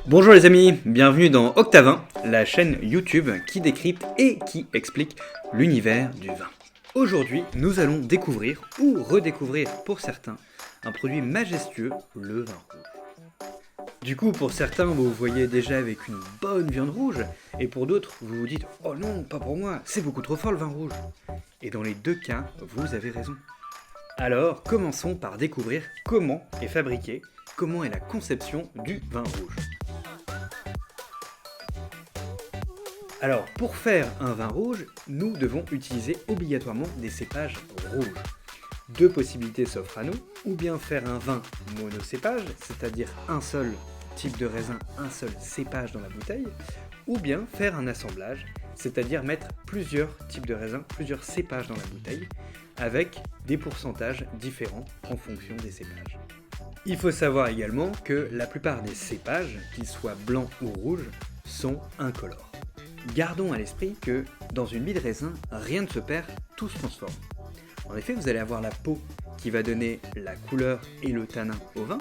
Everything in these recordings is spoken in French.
Bonjour les amis, bienvenue dans Octavin, la chaîne YouTube qui décrypte et qui explique l'univers du vin. Aujourd'hui, nous allons découvrir ou redécouvrir pour certains un produit majestueux, le vin rouge. Du coup, pour certains, vous vous voyez déjà avec une bonne viande rouge, et pour d'autres, vous vous dites « Oh non, pas pour moi, c'est beaucoup trop fort le vin rouge ». Et dans les deux cas, vous avez raison. Alors, commençons par découvrir comment est fabriqué, comment est la conception du vin rouge. Alors, pour faire un vin rouge, nous devons utiliser obligatoirement des cépages rouges. Deux possibilités s'offrent à nous, ou bien faire un vin monocépage, c'est-à-dire un seul type de raisin, un seul cépage dans la bouteille, ou bien faire un assemblage, c'est-à-dire mettre plusieurs types de raisins, plusieurs cépages dans la bouteille, avec des pourcentages différents en fonction des cépages. Il faut savoir également que la plupart des cépages, qu'ils soient blancs ou rouges, sont incolores. Gardons à l'esprit que dans une vie de raisin, rien ne se perd, tout se transforme. En effet, vous allez avoir la peau qui va donner la couleur et le tanin au vin.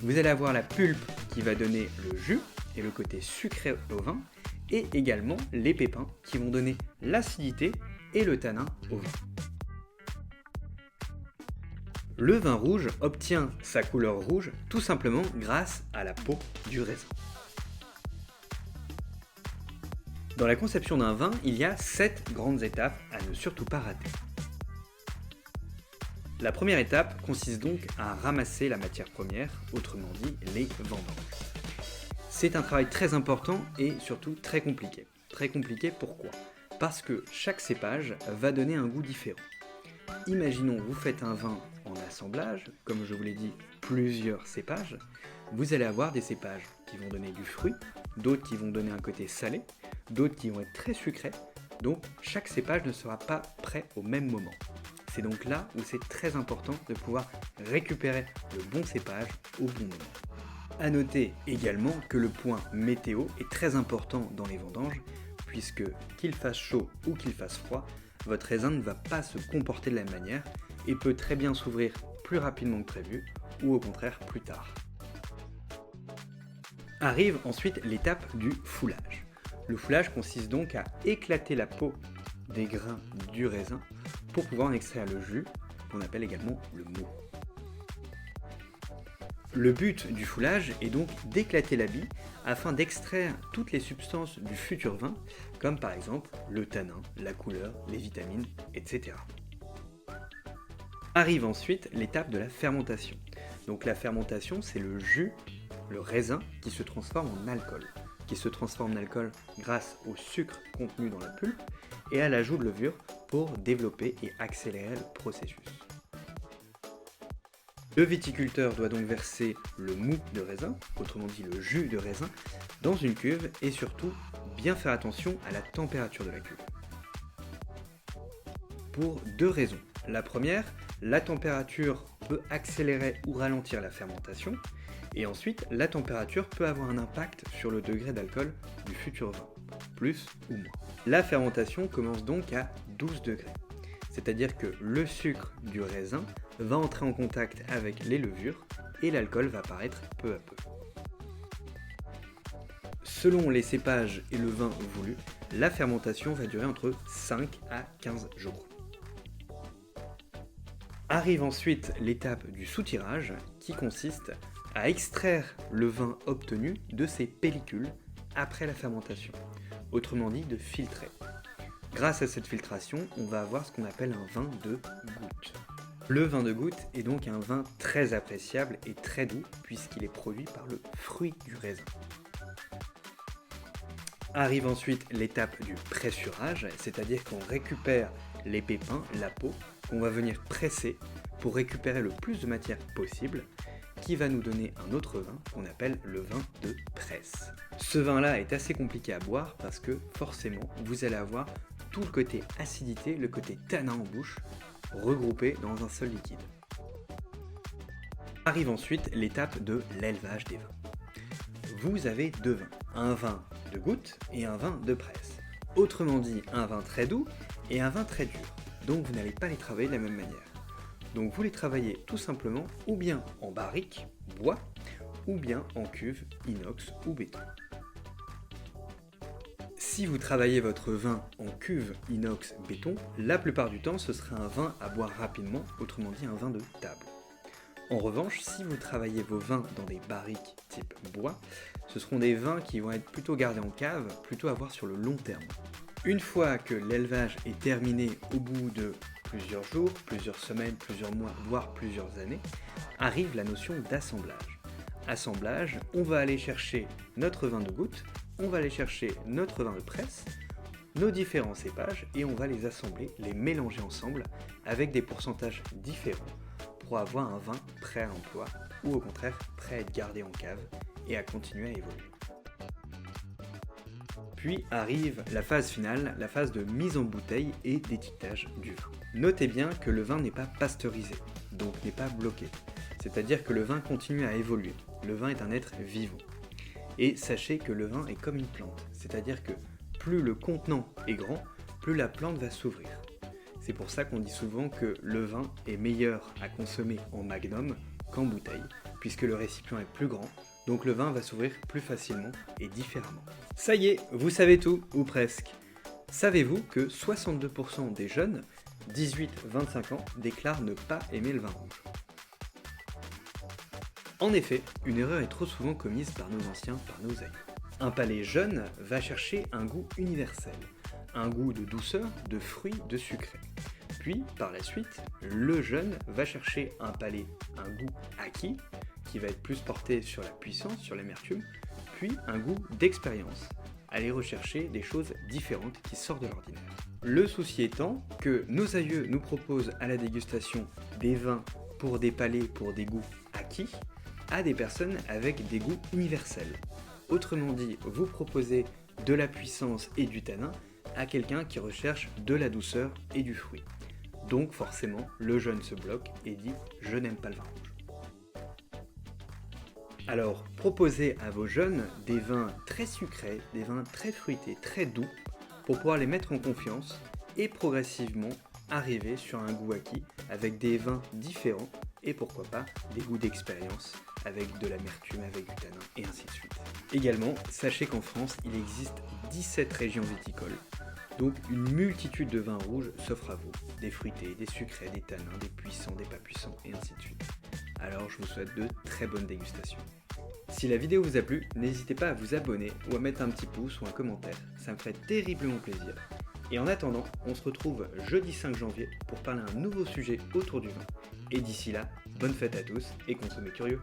Vous allez avoir la pulpe qui va donner le jus et le côté sucré au vin. Et également les pépins qui vont donner l'acidité et le tanin au vin. Le vin rouge obtient sa couleur rouge tout simplement grâce à la peau du raisin. Dans la conception d'un vin, il y a 7 grandes étapes à ne surtout pas rater. La première étape consiste donc à ramasser la matière première, autrement dit les vendanges. C'est un travail très important et surtout très compliqué. Très compliqué pourquoi ? Parce que chaque cépage va donner un goût différent. Imaginons vous faites un vin en assemblage, comme je vous l'ai dit, plusieurs cépages. Vous allez avoir des cépages qui vont donner du fruit, d'autres qui vont donner un côté salé, d'autres qui vont être très sucrés, donc chaque cépage ne sera pas prêt au même moment. C'est donc là où c'est très important de pouvoir récupérer le bon cépage au bon moment. A noter également que le point météo est très important dans les vendanges, puisque qu'il fasse chaud ou qu'il fasse froid, votre raisin ne va pas se comporter de la même manière et peut très bien s'ouvrir plus rapidement que prévu ou au contraire plus tard. Arrive ensuite l'étape du foulage. Le foulage consiste donc à éclater la peau des grains du raisin pour pouvoir en extraire le jus, qu'on appelle également le mou. Le but du foulage est donc d'éclater la bie afin d'extraire toutes les substances du futur vin, comme par exemple le tanin, la couleur, les vitamines, etc. Arrive ensuite l'étape de la fermentation. Donc la fermentation, c'est le jus, le raisin, qui se transforme en alcool. Qui se transforme en alcool grâce au sucre contenu dans la pulpe et à l'ajout de levure pour développer et accélérer le processus. Le viticulteur doit donc verser le mou de raisin, autrement dit le jus de raisin, dans une cuve et surtout bien faire attention à la température de la cuve. Pour deux raisons. La première, la température peut accélérer ou ralentir la fermentation, et ensuite la température peut avoir un impact sur le degré d'alcool du futur vin, plus ou moins. La fermentation commence donc à 12 degrés. C'est-à-dire que le sucre du raisin va entrer en contact avec les levures et l'alcool va apparaître peu à peu. Selon les cépages et le vin voulu, la fermentation va durer entre 5 à 15 jours. Arrive ensuite l'étape du soutirage qui consiste à extraire le vin obtenu de ses pellicules après la fermentation, autrement dit de filtrer. Grâce à cette filtration, on va avoir ce qu'on appelle un vin de goutte. Le vin de goutte est donc un vin très appréciable et très doux puisqu'il est produit par le fruit du raisin. Arrive ensuite l'étape du pressurage, c'est-à-dire qu'on récupère les pépins, la peau, qu'on va venir presser pour récupérer le plus de matière possible, qui va nous donner un autre vin qu'on appelle le vin de presse. Ce vin-là est assez compliqué à boire parce que forcément vous allez avoir tout le côté acidité, le côté tanin en bouche, regroupé dans un seul liquide. Arrive ensuite l'étape de l'élevage des vins. Vous avez deux vins, un vin de goutte et un vin de presse. Autrement dit, un vin très doux et un vin très dur. Donc vous n'allez pas les travailler de la même manière. Donc vous les travaillez tout simplement ou bien en barrique, bois, ou bien en cuve, inox ou béton. Si vous travaillez votre vin en cuve, inox, béton, la plupart du temps ce sera un vin à boire rapidement, autrement dit un vin de table. En revanche, si vous travaillez vos vins dans des barriques type bois, ce seront des vins qui vont être plutôt gardés en cave, plutôt à voir sur le long terme. Une fois que l'élevage est terminé au bout de plusieurs jours, plusieurs semaines, plusieurs mois, voire plusieurs années, arrive la notion d'assemblage. Assemblage, on va aller chercher notre vin de goutte, on va aller chercher notre vin de presse, nos différents cépages et on va les assembler, les mélanger ensemble avec des pourcentages différents pour avoir un vin prêt à l'emploi ou au contraire prêt à être gardé en cave et à continuer à évoluer. Puis arrive la phase finale, la phase de mise en bouteille et d'étiquetage du vin. Notez bien que le vin n'est pas pasteurisé, donc n'est pas bloqué. C'est-à-dire que le vin continue à évoluer. Le vin est un être vivant. Et sachez que le vin est comme une plante, c'est-à-dire que plus le contenant est grand, plus la plante va s'ouvrir. C'est pour ça qu'on dit souvent que le vin est meilleur à consommer en magnum qu'en bouteille, puisque le récipient est plus grand, donc le vin va s'ouvrir plus facilement et différemment. Ça y est, vous savez tout, ou presque. Savez-vous que 62% des jeunes, 18-25 ans, déclarent ne pas aimer le vin rouge? En effet, une erreur est trop souvent commise par nos anciens, par nos aïeux. Un palais jeune va chercher un goût universel, un goût de douceur, de fruits, de sucré. Puis, par la suite, le jeune va chercher un palais, un goût acquis, qui va être plus porté sur la puissance, sur l'amertume, puis un goût d'expérience, aller rechercher des choses différentes qui sortent de l'ordinaire. Le souci étant que nos aïeux nous proposent à la dégustation des vins pour des palais, pour des goûts acquis, à des personnes avec des goûts universels. Autrement dit, vous proposez de la puissance et du tanin à quelqu'un qui recherche de la douceur et du fruit. Donc forcément, le jeune se bloque et dit « je n'aime pas le vin rouge ». Alors, proposez à vos jeunes des vins très sucrés, des vins très fruités, très doux, pour pouvoir les mettre en confiance et progressivement arriver sur un goût acquis avec des vins différents et pourquoi pas des goûts d'expérience avec de l'amertume, avec du tanin et ainsi de suite. Également, sachez qu'en France, il existe 17 régions viticoles, donc une multitude de vins rouges s'offrent à vous, des fruités, des sucrés, des tanins, des puissants, des pas puissants et ainsi de suite. Alors je vous souhaite de très bonnes dégustations. Si la vidéo vous a plu, n'hésitez pas à vous abonner ou à mettre un petit pouce ou un commentaire, ça me ferait terriblement plaisir. Et en attendant, on se retrouve jeudi 5 janvier pour parler d'un nouveau sujet autour du vin. Et d'ici là, bonne fête à tous et consommez curieux.